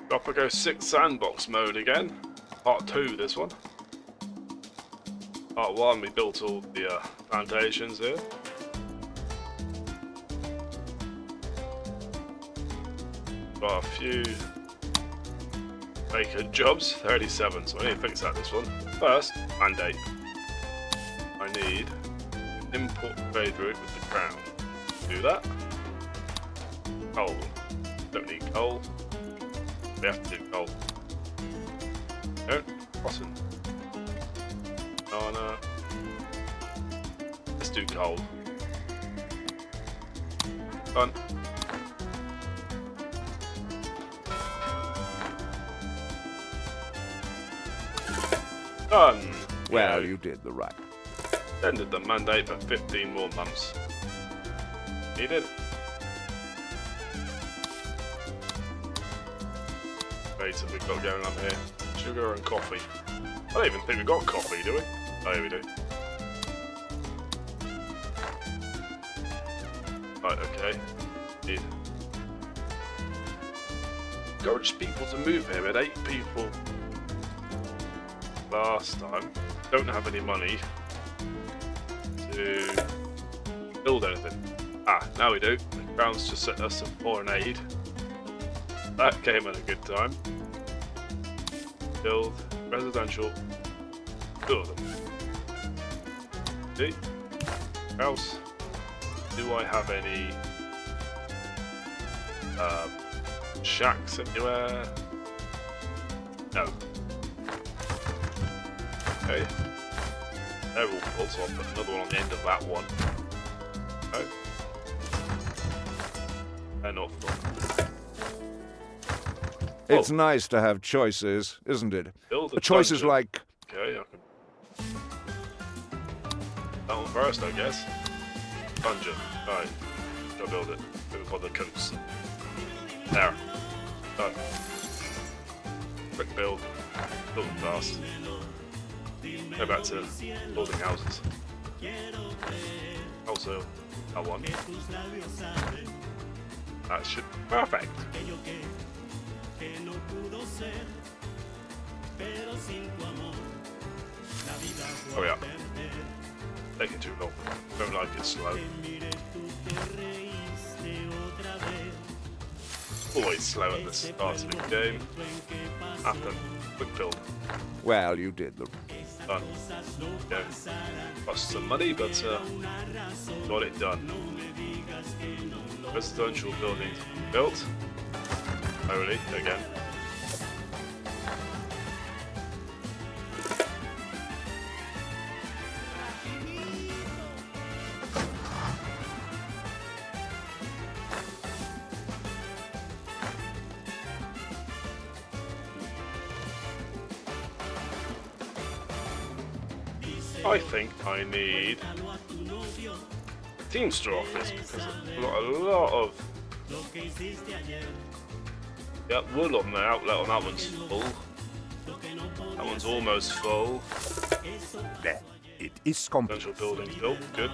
Tropico 6 sandbox mode again. Part 2 this one. Part 1 we built all the plantations here. Got a few vacant jobs, 37, so I need to fix that this one. First, mandate. I need import trade route with the crown. Do that. Coal. Don't need coal. We have to do coal. No, cotton. Banana. Let's do coal. Done. Done. Well, you did the right. Extended the mandate for 15 more months. Needed. What have we got going on here? Sugar and coffee. I don't even think we've got coffee, do we? Oh, yeah, we do. Right, okay. Need. Encourage people to move here. We had 8 people last time. Don't have any money to build anything. Ah, now we do. The Crown's just sent us some foreign aid. That came at a good time. Build residential. 2 of them. See? House. Do I have any shacks anywhere? No. Okay. They're all full, so I'll put another one on the end of that one. Okay. They're not full. It's nice to have choices, isn't it? Build a The choices dungeon. like... Okay, I can... That one first, I guess. Dungeon. Right. Go build it. Move on the coast. There. Done. Quick build. Build them fast. Go back to building houses. Also, that one. That should be perfect. Oh yeah. Taking too long. Don't like it slow. Always slow at the start of the game. After quick build. Well, you did the... Done. Yeah. Cost some money, but got it done. Residential buildings built. Slowly, again. I think I need a Teamster office because I've got a lot of wood on the outlet on that one's full. That one's almost full. There. It is complete. Central buildings built, good.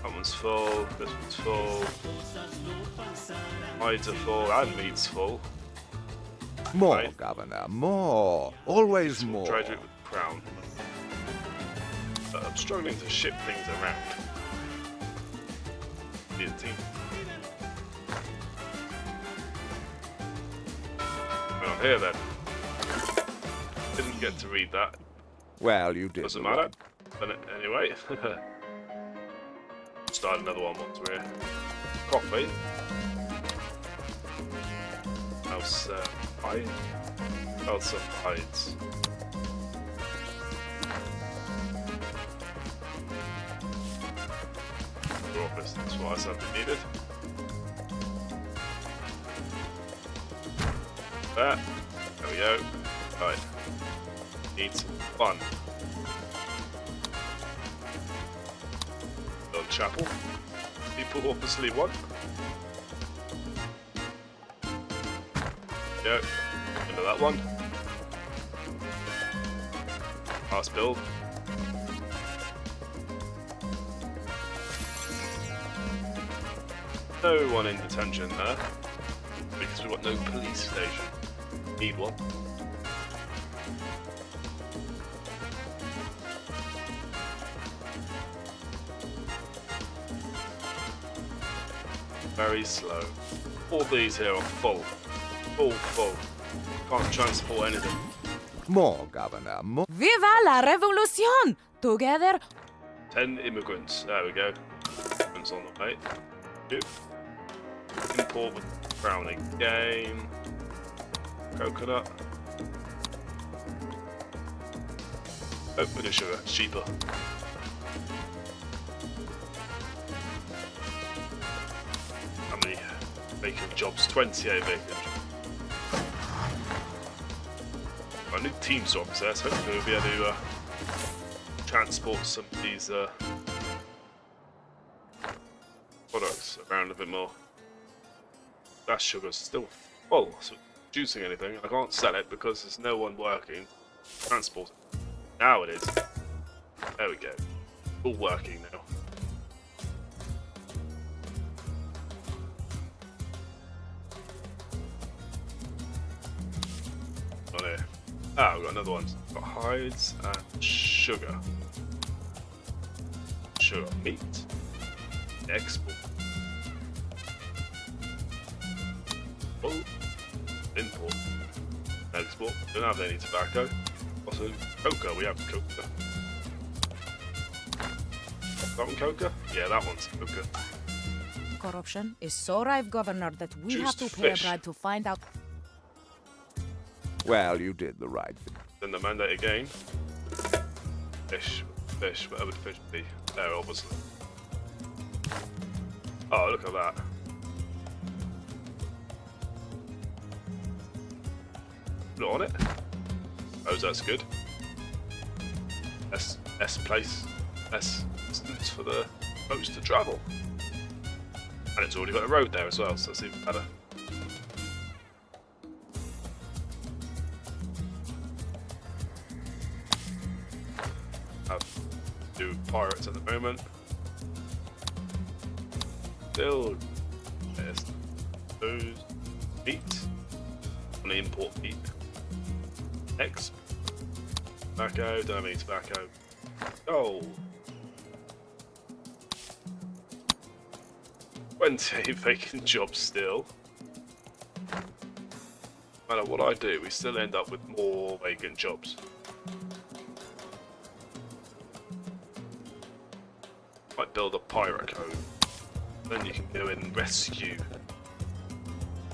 That one's full, this one's full. Hides are full and meat's full. More, Right. Governor, more. Always more. Try to do it with the crown. But I'm struggling to ship things around. Need a team. On here then. Didn't get to read that. Well, you did Doesn't the matter. right. Done it anyway. Start another one once we're here. Coffee. House hide. House of hides. Office, that's what I said we needed. There we go. Right. Need some fun. Build chapel. People obviously want. Go. Into that one. Last build. No one in detention there. Because we've got no police station. Need one. Very slow. All these here are full. Full. Can't transport anything. More, Governor, more. Viva la revolución! Together. 10 immigrants. There we go. Immigrants on the way. Two. Import with crown again. Coconut. Oh, with the sugar. It's cheaper. How many vacant jobs? 28 vacant jobs. I need teams officer, so hopefully we'll be able to transport some of these products around a bit more. That sugar's still full, so producing anything. I can't sell it because there's no one working. Transport it. Now it is. There we go. All working now. Not here. Ah, we've got another one. We've got hides and sugar. Sugar meat. Export. Oh, import. Export. Don't have any tobacco. Also, coca. We have coca. That one coca? Yeah, that one's coca. Corruption is so rife, Governor, that we have Juiced to pay a fish. bribe to find out. Well, you did the right thing. Then the mandate again. Fish. Whatever the fish be. There, obviously. Oh, look at that. Put it on it. Oh, that's good. S place. S distance for the boats to travel. And it's already got a road there as well, so that's even better. Have two pirates at the moment. Still, there's those meat. On the import meat. X. Tobacco, don't have any tobacco. Gold. 20 vacant jobs still. No matter what I do, we still end up with more vacant jobs. Might build a pirate code. Then you can go and rescue.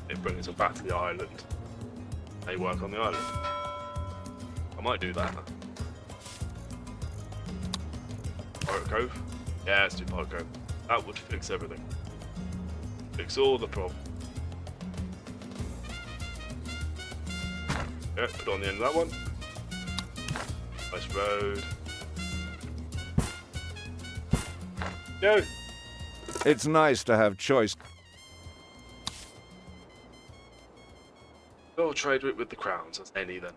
It brings them back to the island. They work on the island. I might do that. Pirate Cove? Yeah, let's do Pirate Cove. That would fix everything. Fix all the problems. Yeah, put it on the end of that one. Nice road. Go! It's nice to have choice. Go trade route with the crowns. That's any then.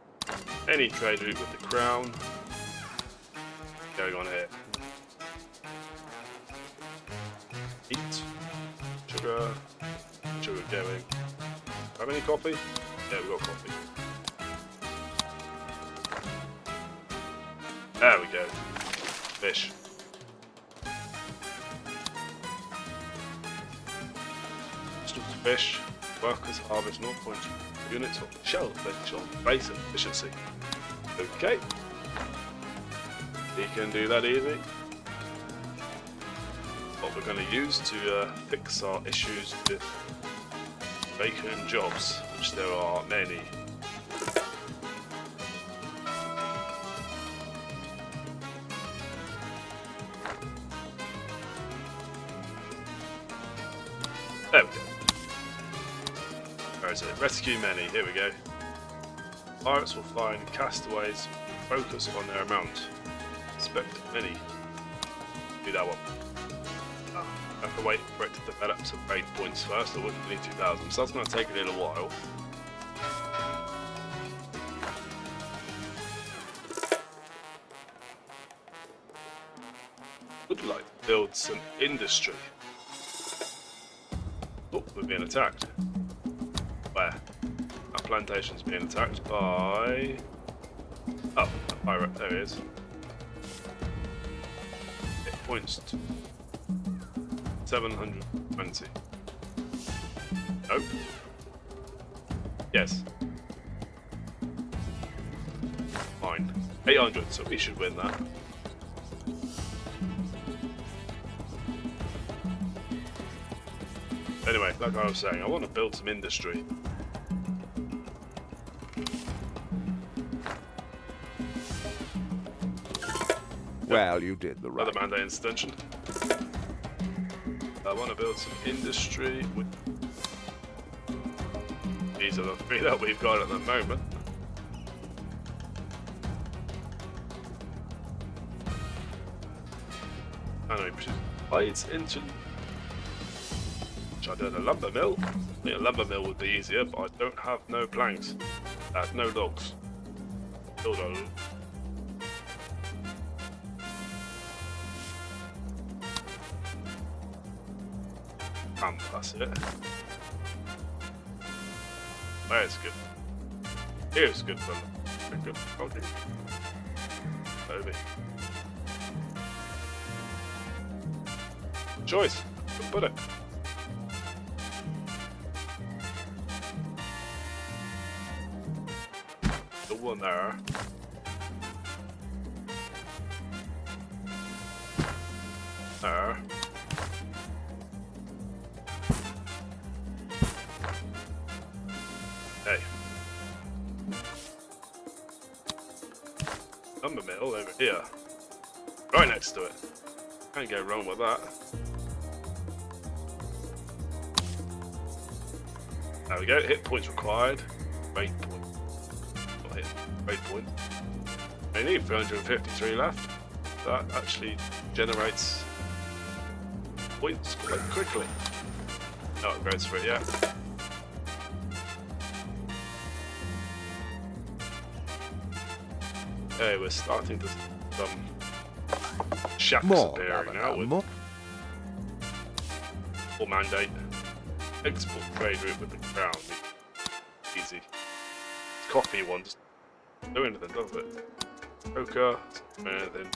Any trade route with the crown. Going on here. Eat. Sugar. Sugar going. Have any coffee? Yeah, we've got coffee. There we go. Fish. Stores fish. Workers harvest 0.2 units of shellfish on base efficiency. Okay. You can do that easy. What we're going to use to fix our issues with vacant jobs, which there are many. There we go. Where is it? Rescue many. Here we go. Pirates will find castaways. Focus on their amount. Inspect many. Do that one. I have to wait for it to develop some raid points first. I wouldn't need 2,000, so that's going to take a little while. Would like to build some industry. Oh, we're being attacked. Where? Where? That plantation's being attacked by... Oh, a pirate. There he is. It points to 720. Nope. Yes. Fine. 800, so we should win that. Anyway, like I was saying, I want to build some industry. Well, you did the right. Another mandate extension. I want to build some industry with... These are the three that we've got at the moment. And we produce blades into... Which I did a lumber mill. I think a lumber mill would be easier, but I don't have no planks. No logs. Build a... That's it. That's good. Here's good for good. Okay. Maybe. Choice. Good put it. The one there. There. Hey. Lumber mill over here. Right next to it. Can't go wrong with that. There we go. Hit points required. Rate point. Not hit. Rate point. I need 353 left. That actually generates points quite quickly. No upgrades for it yet. Okay, we're starting to some shacks appearing now with more mandate. Export trade route with the crown. Easy. Coffee one just don't do anything, does it? Poker, anything.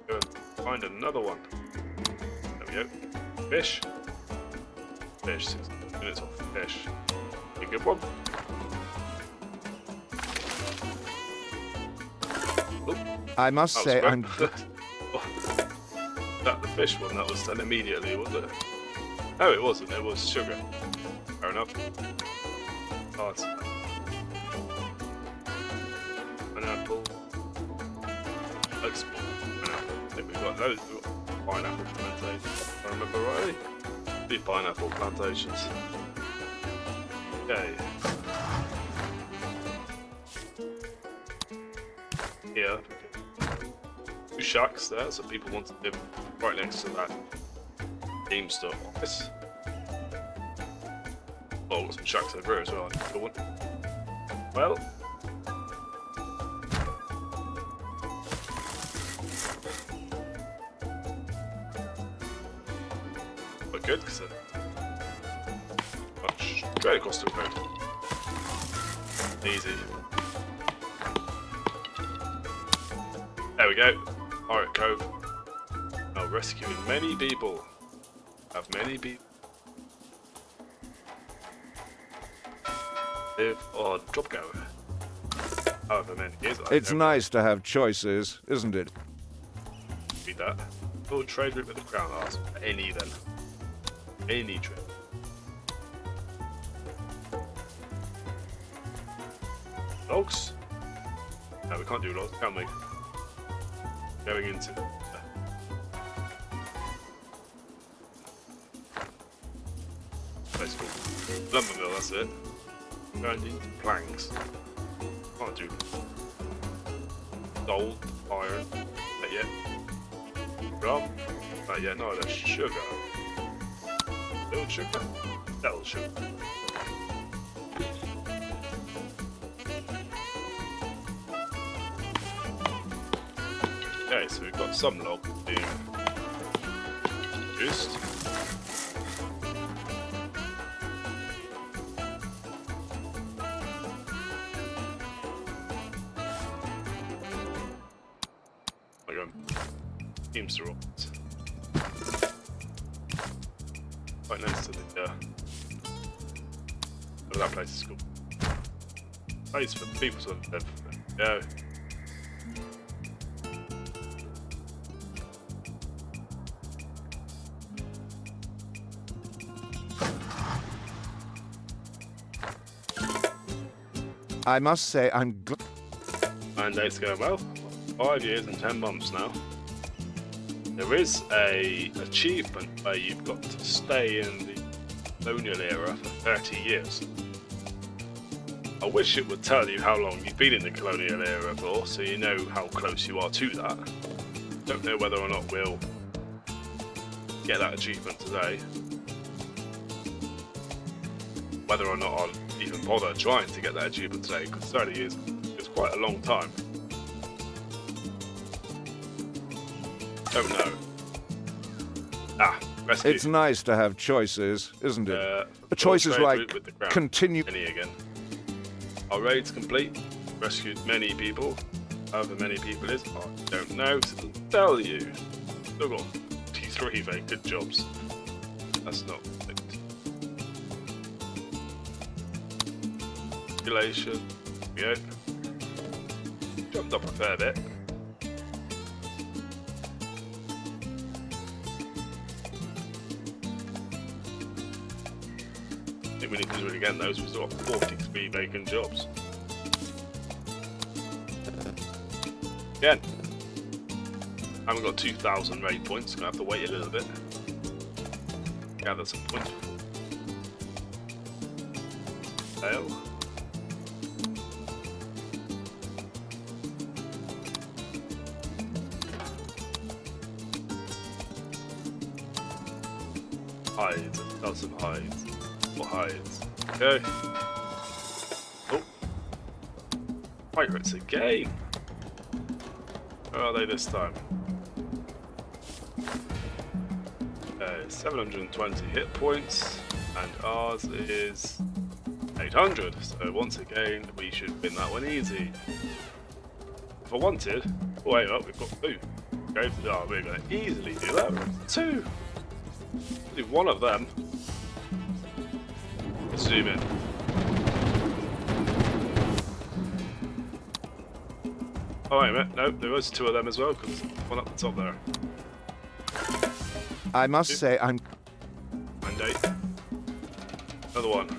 Go and find another one. There we go. Fish. Fish, 6 minutes off fish. A good one. I must say, I'm... That the fish one, that was done immediately, wasn't it? No, it wasn't. It was sugar. Fair enough. Cards. Pineapple. Export. Pineapple. I think we've got loads. We've got pineapple plantations. If I remember rightly. 3 pineapple plantations. Okay. Here. 2 shacks there, so people want to live right next to that game store office. Oh, got some shacks over here as well. Good one. Well, quite good because much straight across the road. Easy. There we go. Pirate Cove. Now rescuing many people. Have many people. Live on Tropico. However many years. It's nice to have choices, isn't it? Read that. Full trade route with the crown arts. Any then. Any trade. Logs? No, we can't do logs, can we? Going into basically lumber mill, that's it. Going into planks. Can't do gold, iron, not yet. Rum, not yet, no, that's sugar. Little sugar? Little sugar. Okay, so we've got some logs being produced. Seems to right. Right next to the whatever that place is called. Place for people to live. There we go. I must say, I'm glad. Mandate's going well. 5 years and 10 months now. There is a achievement where you've got to stay in the colonial era for 30 years. I wish it would tell you how long you've been in the colonial era for, so you know how close you are to that. Don't know whether or not we'll get that achievement today. Whether or not I'll even bother trying to get that achievement today, because 30 years is quite a long time. Don't know. Rescue. It's nice to have choices, isn't it? Choices trade like route with the crown. continue. Again. Our raid's complete. Rescued many people. However many people it is, I don't know. So it'll tell you. Still got 53 vacant jobs. That's not perfect. Population. Here we go. Jumped up a fair bit. I think we need to do it again though, so we've still got 43 vacant jobs. Again. Haven't got 2,000 raid points, gonna have to wait a little bit. Gather some points. Fail. Hides, a dozen hides. More hides. Okay. Oh. Pirates again. Where are they this time? 720 hit points, and ours is 800. So once again, we should win that one easy. If I wanted, oh wait up, we've got two. Okay, oh, we're going to easily do that. Two. Do one of them. Let's zoom in. Oh wait a minute, no, there was two of them as well, because one up the top there. I must say, I'm. Mandate. Another one.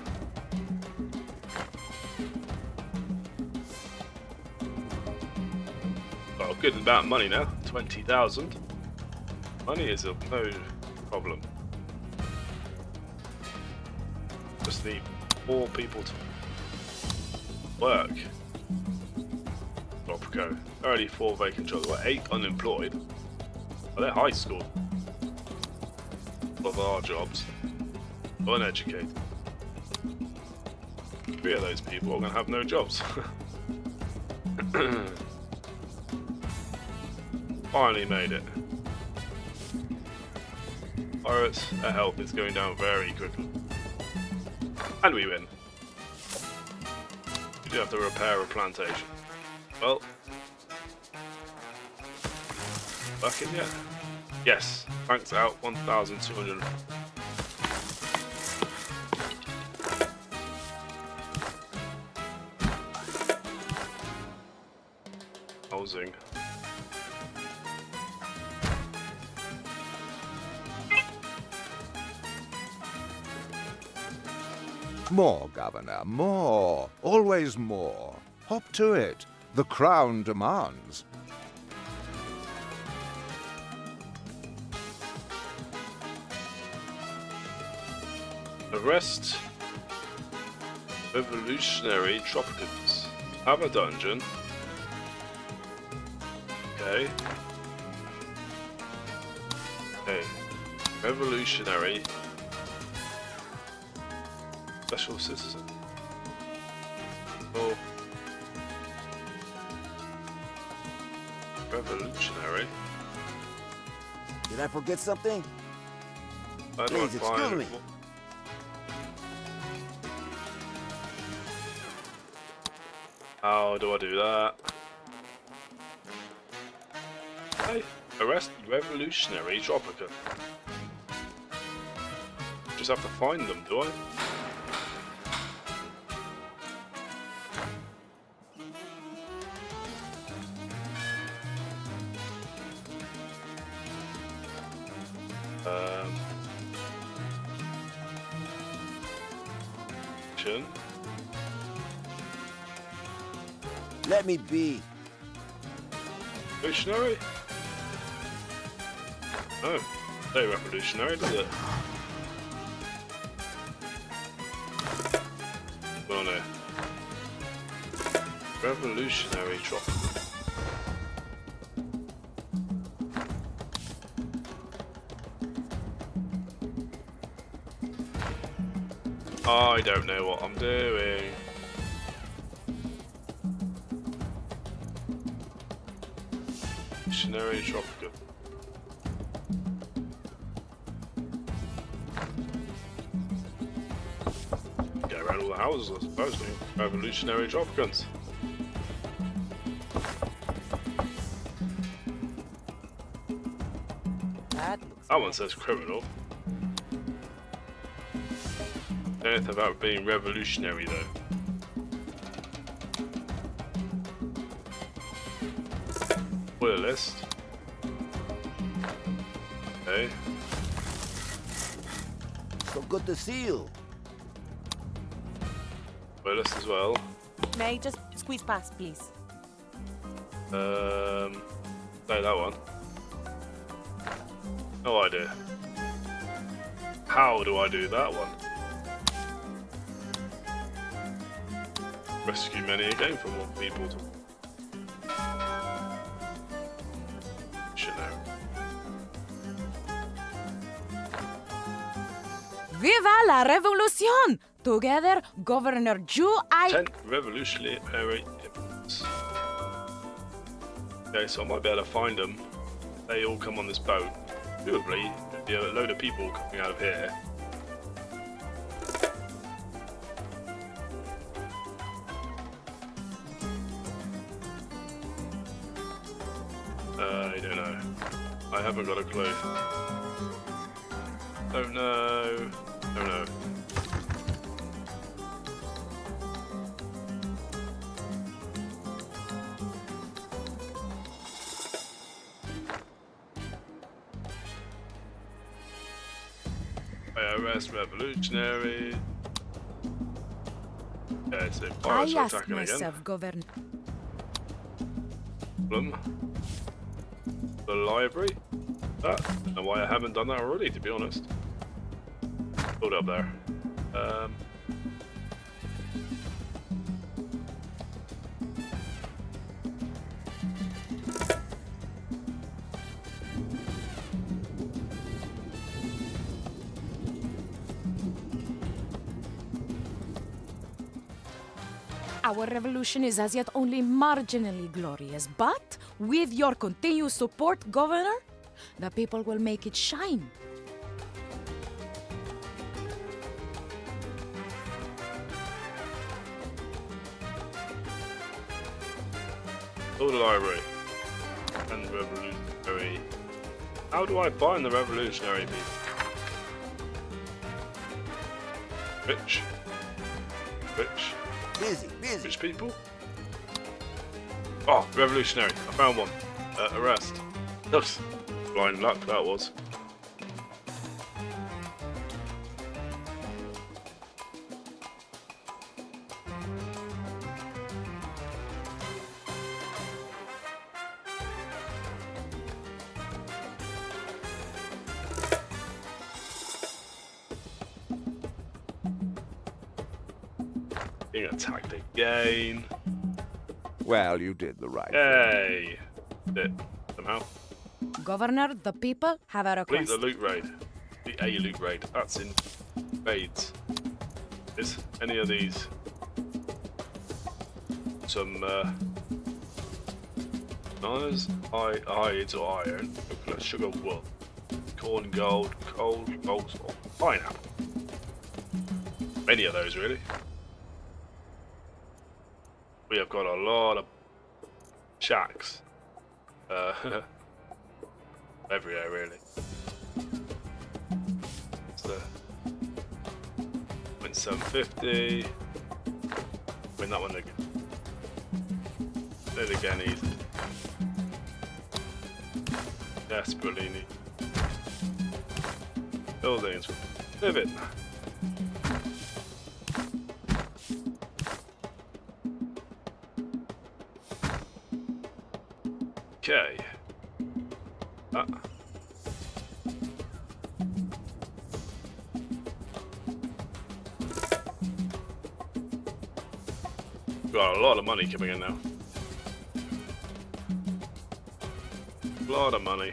Well, good amount of money now. 20,000. Money is a no problem. Just need 4 people to work. Tropico. Already 4 vacant jobs. Well, 8 unemployed. Well, they're high school. Of our jobs. Uneducated. 3 of those people are going to have no jobs. Finally made it. Pirates, their health is going down very quickly. And we win. We do have to repair a plantation. Well. Working yet? Yes. Thanks out 1,200. Housing. More, Governor, more. Always more. Hop to it. The Crown demands. Arrest revolutionary Tropicans. Have a dungeon. Okay. Okay. Revolutionary. Special citizen. Oh. Revolutionary. Did I forget something? I don't Please, find excuse it. me. How do I do that? Hey. Arrest revolutionary Tropico. Just have to find them, do I? Action. Let me be. Revolutionary? Oh, very revolutionary, does it? Well, no. Revolutionary Tropico. I don't know what I'm doing. Revolutionary Tropico. Go around all the houses, I suppose. Revolutionary Tropicans. That one says criminal. Anything about being revolutionary though. Spoiler list. Okay. So good to see you. Spoiler list as well. May I just squeeze past, please? Say that one. No idea. How do I do that one? Rescue many again from more people to... Should know. Viva la revolución! Together, Governor Jew, 10th revolutionary immigrants. Okay, so I might be able to find them. They all come on this boat. Presumably, there'd be a load of people coming out of here. I don't know. I haven't got a clue. Don't know. Don't know. IRS revolutionary. Yeah, so I pirates are ask attacking myself, Governor. again. The library. That. I don't know why I haven't done that already, to be honest. Hold up there. Our revolution is as yet only marginally glorious, but with your continued support, Governor, the people will make it shine. Go to the library. And revolutionary. How do I find the revolutionary people? Rich. Rich. Busy, busy. Rich people? Oh, revolutionary. I found one. Arrest. Oops. Blind luck that was. Being attacked again. Well, you did the right thing. Yay! Did it somehow. Governor, the people have a Complete request. the loot raid. The A loot raid. That's in raids. Is any of these some bananas, hides or iron, coconut, sugar, wool, corn, gold, coal, bolts, or pineapple? Any of those really. We have got a lot of shacks. everywhere really. So, 750. Win that one again. Do it again easy. Desperately need buildings. Live it. Okay. Got a lot of money coming in now. A lot of money.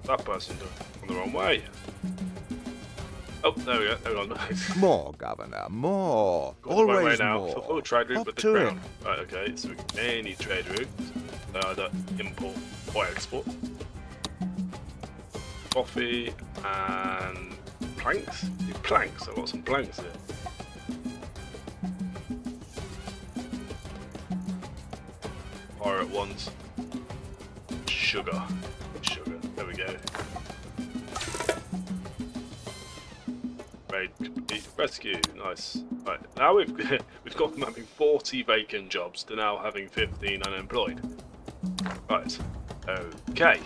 That person on the wrong way. Oh, there we go. Hold on. More, Governor, more. Got the right way Always now. more. Fulfill trade route Hop with the to it. crown. Right, okay, so we can any trade routes. Either import or export. Coffee and planks. Planks. I've got some planks here. Pirate ones. Sugar. There we go. Raid complete. Rescue. Nice. Right. Now we've gone from having 40 vacant jobs to now having 15 unemployed. Right. Okay.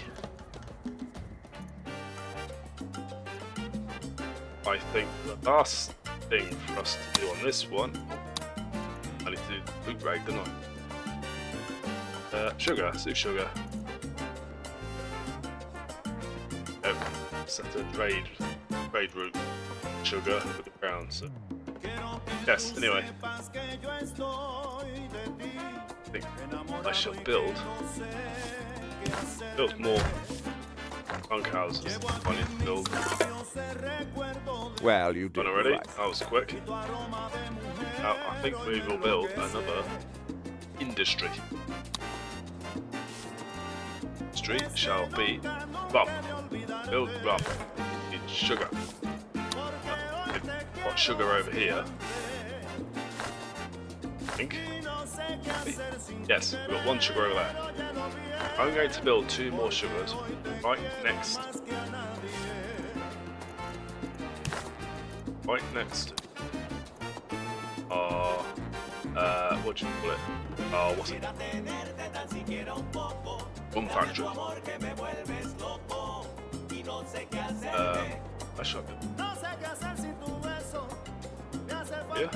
I think the last thing for us to do on this one, I need to do food raid, don't I? Sugar. Let's do sugar. Set a trade route. Sugar with the crown. So. Yes. Anyway. I think I shall build more bunkhouses. I need to build. Well, you did Done already? right. That was quick. Now, I think we will build another industry. Street shall be rum. Build rum. Need sugar. Got sugar over here. I think. Yes, we've got one sugar over there. I'm going to build 2 more sugars right next. Right next. What do you call it? What's it? Rum factory. I shall build. Here?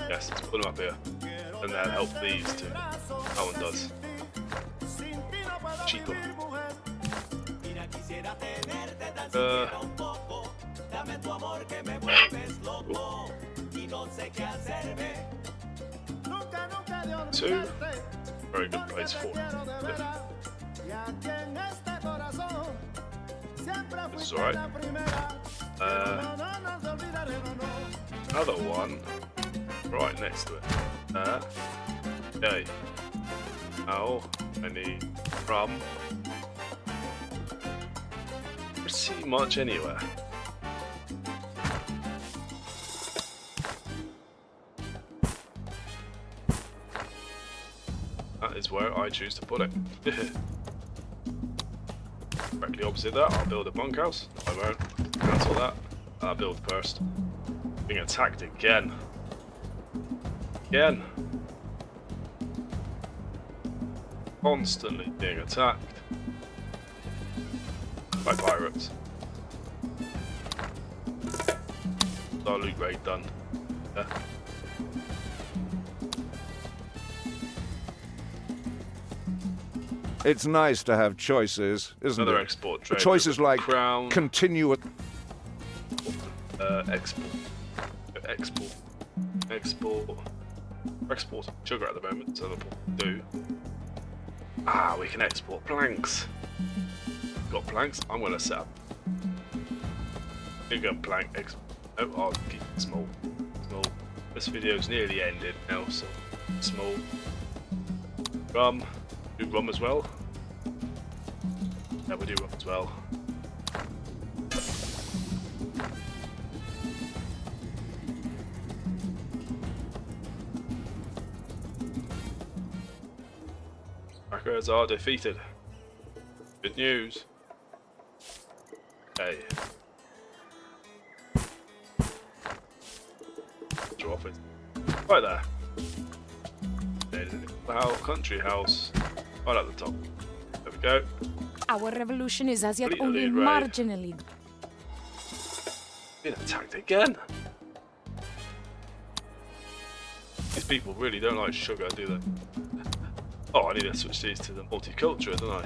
Yes, let's put them up here. And then help these two. That one does. Cheaper. Two. Very good place for it. This is alright. Another one right next to it. Okay. Now I need rum. Don't see much anywhere. That is where I choose to put it. Directly opposite that, I'll build a bunkhouse. I won't cancel that. I'll build first. Being attacked again. Constantly being attacked by pirates. Our loot raid done. Yeah. It's nice to have choices, isn't Another it? export trade. Choices like crown. continue at Export sugar at the moment, so we'll do. We can export planks. Got planks. I'm gonna set up. Here you go, plank. Oh, I'll keep it small. This video's nearly ended now, so small. Rum. Do rum as well. Yeah, we do rum as well. Crackers are defeated. Good news. Okay. Drop it. Right there. Country house. Right at the top. There we go. Our revolution is as yet Complete only the lead raid. marginally. Been attacked again. These people really don't like sugar, do they? Oh, I need to switch these to the multicultural, don't I?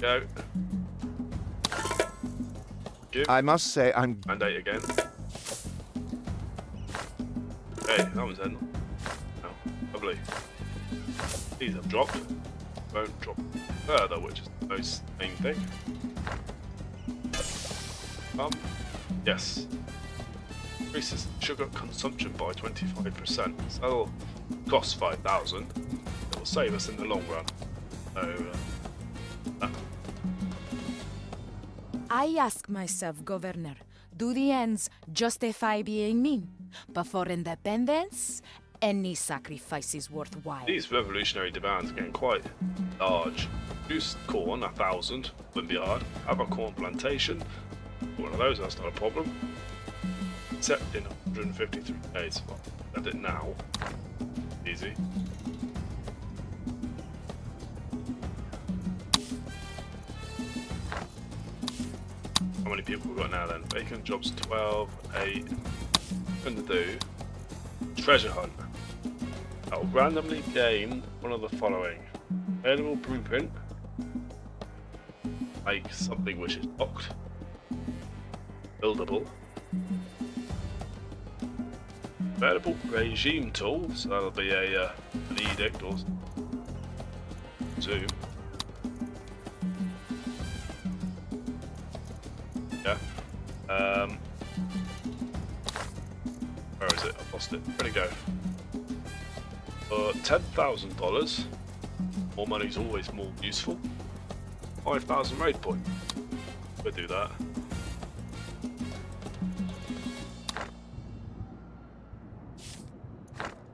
Go. Give. I must say I'm Mandate again. Okay, that one's in. Oh, lovely. These have dropped. Won't drop further, which is the most main thing. Yes. Increases sugar consumption by 25%. So that'll cost 5,000. It will save us in the long run. So, I ask myself, Governor, do the ends justify being mean? But for independence, any sacrifice is worthwhile. these revolutionary demands are getting quite large. Produce corn, 1,000, wouldn't be hard. Have a corn plantation. One of those, that's not a problem. Except in 153 days. Well, send it now. Easy. How many people we got now then? Bacon jobs 12, 8. What to do? Treasure hunt. I'll randomly gain one of the following. Available blueprint. Make something which is locked. Buildable. Available regime tool, so that'll be a an edict or two. Yeah. Where is it? I've lost it. Where'd it go? $10,000. More money's always more useful. 5,000 raid point. We'll do that.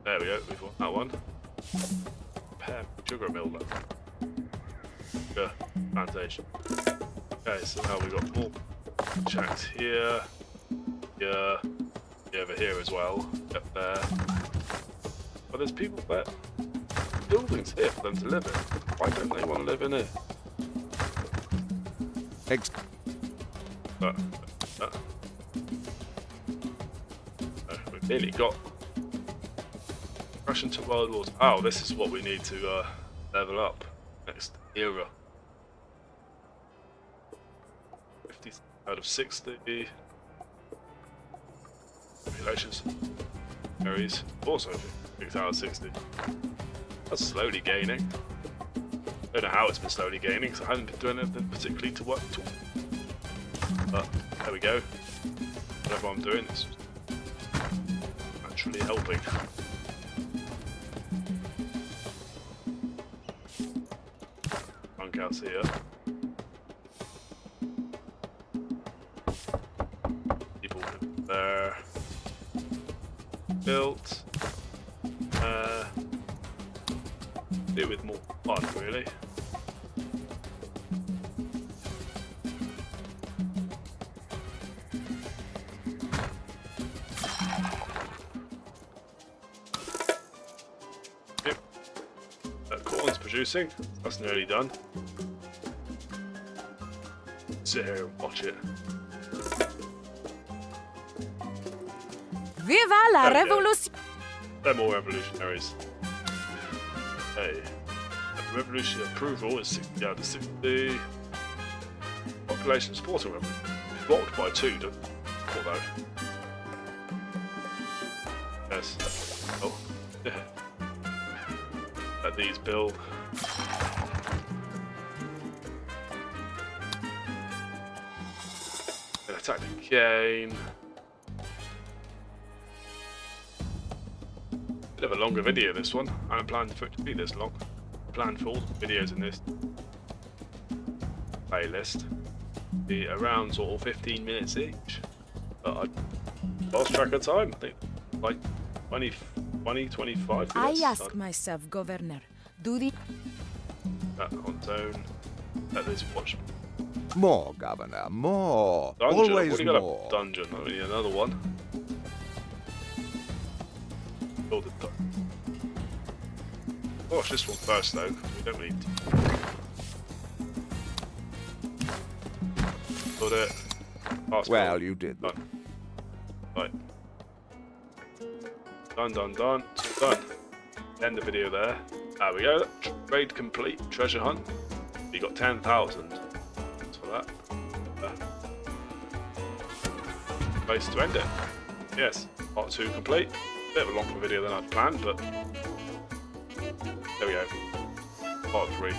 There we go, we've won that one. Repair sugar mill then. Sugar plantation. Okay, so now we've got more shacks here, here, over here as well, up there. But there's people there. Buildings here for them to live in. Why don't they want to live in here? We've nearly got Russian to World Wars. Oh, this is what we need to level up next era. 50 out of 60. Populations. Areas. Also 6 out of 60. That's slowly gaining. Don't know how it's been slowly gaining because I haven't been doing anything particularly to work to. But there we go. Whatever I'm doing is actually helping. Bunkhouse here. People there. Built. Do with more fun, really. Yep. That corn's producing. That's nearly done. Sit here and watch it. Viva la revolution! They're more revolutionaries. Hey. Revolution approval is 60 out of 60. Population supporting revolution. Blocked by 2, although. Yes. Oh. Yeah. Let these build. Gonna attack again. Bit of a longer video this one. I don't plan for it to be this long. Plan for all the videos in this playlist be around sort of 15 minutes each. But I lost track of time. I think like 20, 25 minutes. I ask myself, Governor, do the That on zone. Let this watch. More, Governor, more. Dungeon. I've Always already got more. a dungeon. I need another one. Build it. Watch this one first though, 'cause we don't need to. Build it. Fast Well, forward. you did. Done. Right. Done. It's all done. End the video there. There we go. Raid complete. Treasure hunt. We got 10,000. Thanks for that. Place to end it. Yes. Part 2 complete. Bit of a longer video than I'd planned, but there we go. Part 3.